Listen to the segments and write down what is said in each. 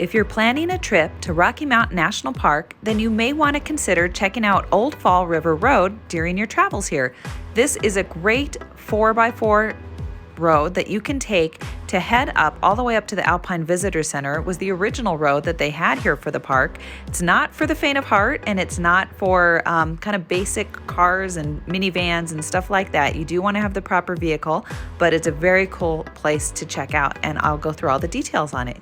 If you're planning a trip to Rocky Mountain National Park, then you may want to consider checking out Old Fall River Road during your travels here. This is a great 4x4 road that you can take to head up all the way up to the Alpine Visitor Center. It was the original road that they had here for the park. It's not for the faint of heart, and it's not for kind of basic cars and minivans and stuff like that. You do want to have the proper vehicle, but it's a very cool place to check out, and I'll go through all the details on it.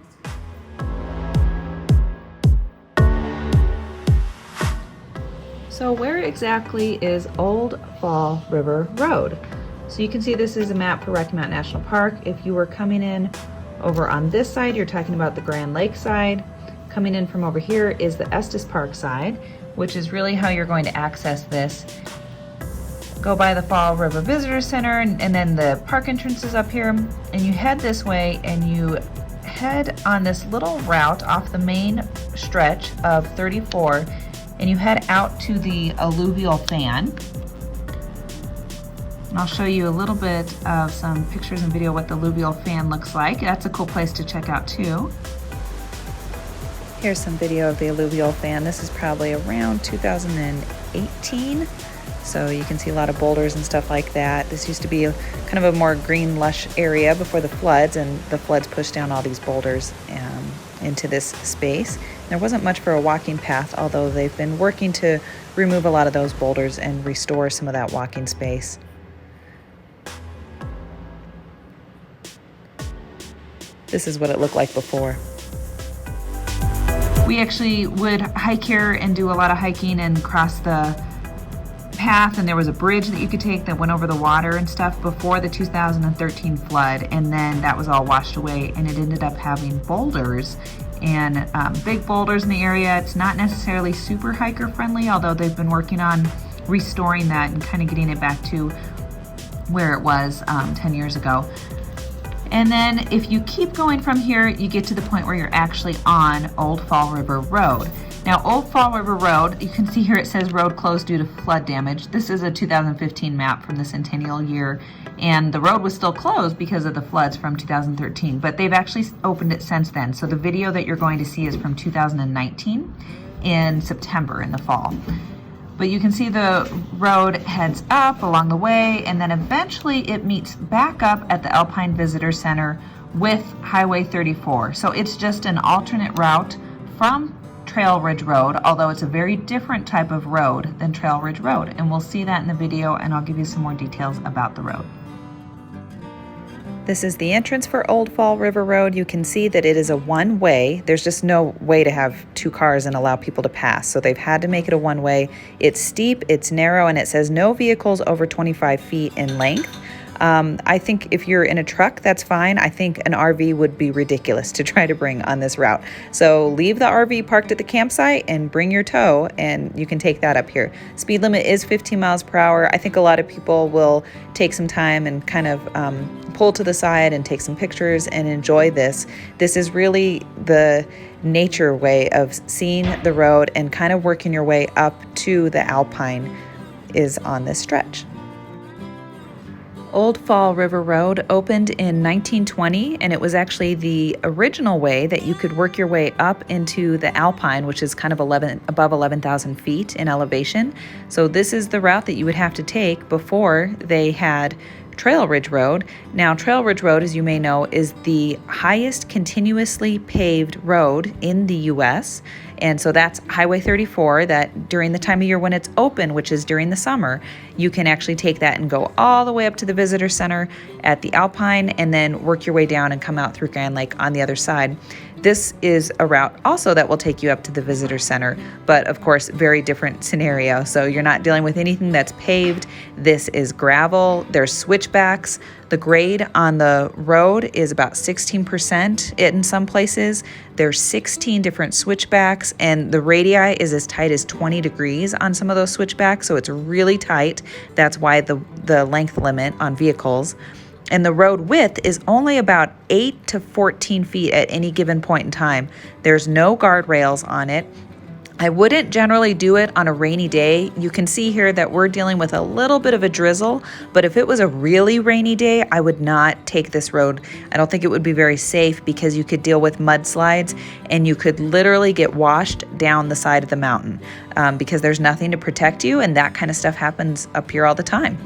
So where exactly is Old Fall River Road? So you can see this is a map for Rocky Mountain National Park. If you were coming in over on this side, you're talking about the Grand Lake side. Coming in from over here is the Estes Park side, which is really how you're going to access this. Go by the Fall River Visitor Center, and then the park entrance is up here, and you head this way and you head on this little route off the main stretch of 34, and you head out to the Alluvial Fan. And I'll show you a little bit of some pictures and video what the Alluvial Fan looks like. That's a cool place to check out too. Here's some video of the Alluvial Fan. This is probably around 2018. So you can see a lot of boulders and stuff like that. This used to be kind of a more green, lush area before the floods, and the floods pushed down all these boulders into this space. There wasn't much for a walking path, although they've been working to remove a lot of those boulders and restore some of that walking space. This is what it looked like before. We actually would hike here and do a lot of hiking and cross the path, and there was a bridge that you could take that went over the water and stuff before the 2013 flood, and then that was all washed away, and it ended up having boulders and big boulders in the area. It's not necessarily super hiker friendly, although they've been working on restoring that and kind of getting it back to where it was 10 years ago. And then if you keep going from here, you get to the point where you're actually on Old Fall River Road. Now, Old Fall River Road, you can see here it says road closed due to flood damage. This is a 2015 map from the centennial year, and the road was still closed because of the floods from 2013, but they've actually opened it since then. So the video that you're going to see is from 2019 in September in the fall. But you can see the road heads up along the way, and then eventually it meets back up at the Alpine Visitor Center with Highway 34. So it's just an alternate route from Trail Ridge Road, although it's a very different type of road than Trail Ridge Road. And we'll see that in the video, and I'll give you some more details about the road. This is the entrance for Old Fall River Road. You can see that it is a one-way. There's just no way to have two cars and allow people to pass. So they've had to make it a one-way. It's steep, it's narrow, and it says no vehicles over 25 feet in length. I think if you're in a truck, that's fine. I think an RV would be ridiculous to try to bring on this route. So leave the RV parked at the campsite and bring your tow, and you can take that up here. Speed limit is 15 miles per hour. I think a lot of people will take some time and kind of pull to the side and take some pictures and enjoy this. This is really the nature way of seeing the road, and kind of working your way up to the Alpine is on this stretch. Old Fall River Road opened in 1920, and it was actually the original way that you could work your way up into the Alpine, which is kind of above 11,000 feet in elevation. So this is the route that you would have to take before they had Trail Ridge Road. Now, Trail Ridge Road, as you may know, is the highest continuously paved road in the U.S., and so that's Highway 34, that during the time of year when it's open, which is during the summer, you can actually take that and go all the way up to the Visitor Center at the Alpine, and then work your way down and come out through Grand Lake on the other side. This is a route also that will take you up to the Visitor Center, but of course, very different scenario. So you're not dealing with anything that's paved. This is gravel. There's switchbacks. The grade on the road is about 16% in some places. There's 16 different switchbacks, and the radii is as tight as 20 degrees on some of those switchbacks, so it's really tight. That's why the length limit on vehicles. And the road width is only about 8 to 14 feet at any given point in time. There's no guardrails on it. I wouldn't generally do it on a rainy day. You can see here that we're dealing with a little bit of a drizzle, but if it was a really rainy day, I would not take this road. I don't think it would be very safe because you could deal with mudslides and you could literally get washed down the side of the mountain because there's nothing to protect you, and that kind of stuff happens up here all the time.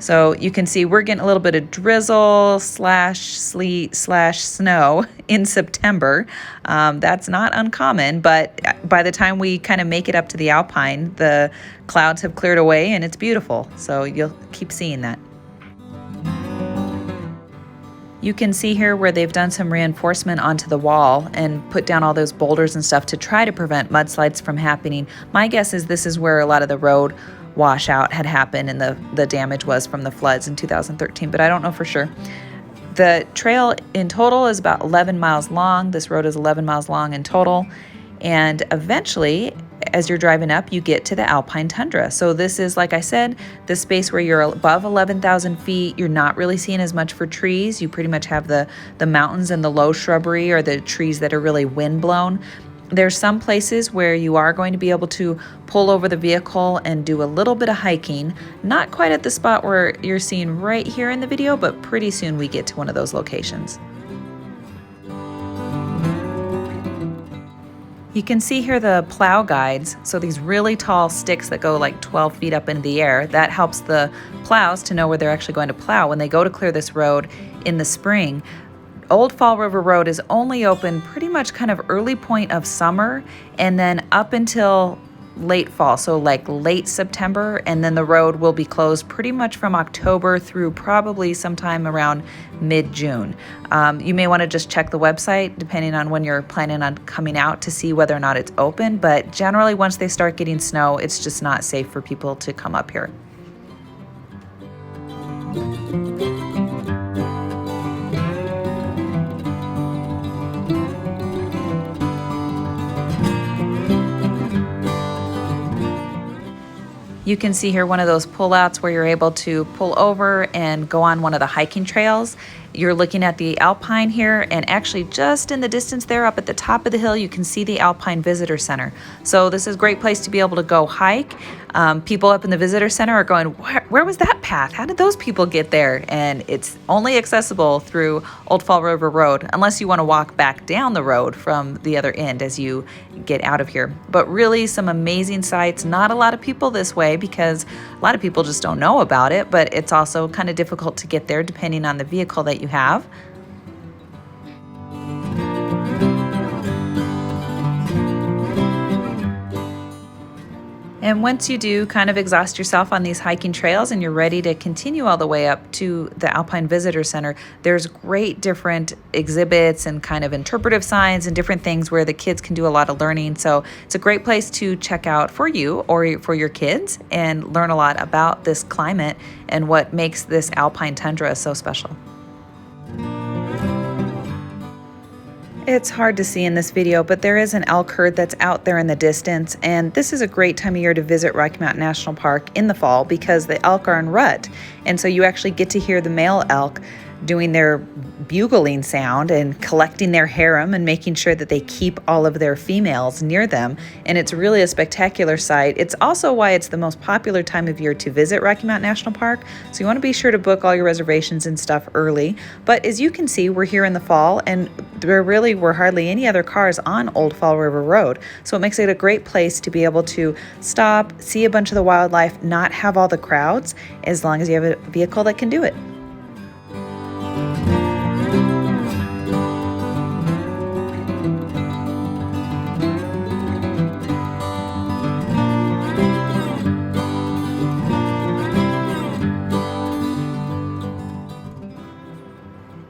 So you can see we're getting a little bit of drizzle / sleet / snow in September. That's not uncommon, but by the time we kind of make it up to the Alpine, the clouds have cleared away and it's beautiful. So you'll keep seeing that. You can see here where they've done some reinforcement onto the wall and put down all those boulders and stuff to try to prevent mudslides from happening. My guess is this is where a lot of the road washout had happened and the damage was from the floods in 2013, but I don't know for sure. The trail in total is about 11 miles long. This road is 11 miles long in total. And eventually, as you're driving up, you get to the Alpine tundra. So this is, like I said, the space where you're above 11,000 feet. You're not really seeing as much for trees. You pretty much have the mountains and the low shrubbery or the trees that are really windblown. There's some places where you are going to be able to pull over the vehicle and do a little bit of hiking. Not quite at the spot where you're seeing right here in the video, but pretty soon we get to one of those locations. You can see here the plow guides. So these really tall sticks that go like 12 feet up into the air, that helps the plows to know where they're actually going to plow when they go to clear this road in the spring. Old Fall River Road is only open pretty much kind of early point of summer and then up until late fall, so like late September, and then the road will be closed pretty much from October through probably sometime around mid-June. You may want to just check the website depending on when you're planning on coming out to see whether or not it's open, but generally once they start getting snow, it's just not safe for people to come up here. You can see here one of those pullouts where you're able to pull over and go on one of the hiking trails. You're looking at the Alpine here, and actually just in the distance there up at the top of the hill, you can see the Alpine Visitor Center. So this is a great place to be able to go hike. People up in the Visitor Center are going, where was that path? How did those people get there? And it's only accessible through Old Fall River Road, unless you want to walk back down the road from the other end as you get out of here. But really some amazing sights. Not a lot of people this way because a lot of people just don't know about it, but it's also kind of difficult to get there depending on the vehicle that you have. And once you do kind of exhaust yourself on these hiking trails and you're ready to continue all the way up to the Alpine Visitor Center, there's great different exhibits and kind of interpretive signs and different things where the kids can do a lot of learning. So it's a great place to check out for you or for your kids and learn a lot about this climate and what makes this Alpine tundra so special. It's hard to see in this video, but there is an elk herd that's out there in the distance, and this is a great time of year to visit Rocky Mountain National Park in the fall because the elk are in rut, and so you actually get to hear the male elk doing their bugling sound and collecting their harem and making sure that they keep all of their females near them. And it's really a spectacular sight. It's also why it's the most popular time of year to visit Rocky Mountain National Park. So you want to be sure to book all your reservations and stuff early. But as you can see, we're here in the fall and there really were hardly any other cars on Old Fall River Road. So it makes it a great place to be able to stop, see a bunch of the wildlife, not have all the crowds, as long as you have a vehicle that can do it.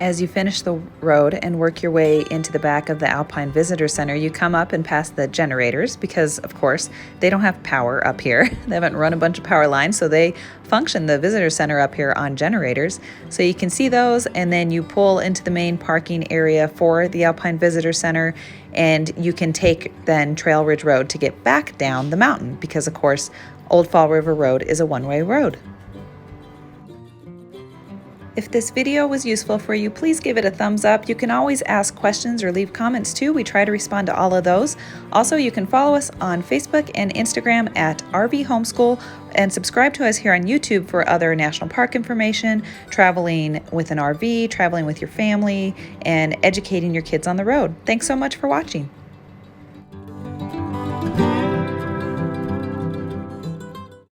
As you finish the road and work your way into the back of the Alpine Visitor Center, you come up and pass the generators because, of course, they don't have power up here. They haven't run a bunch of power lines, so they function the Visitor Center up here on generators. So you can see those, and then you pull into the main parking area for the Alpine Visitor Center, and you can take then Trail Ridge Road to get back down the mountain because, of course, Old Fall River Road is a one-way road. If this video was useful for you, please give it a thumbs up. You can always ask questions or leave comments too. We try to respond to all of those. Also, you can follow us on Facebook and Instagram at RV Homeschool and subscribe to us here on YouTube for other national park information, traveling with an RV, traveling with your family, and educating your kids on the road. Thanks so much for watching.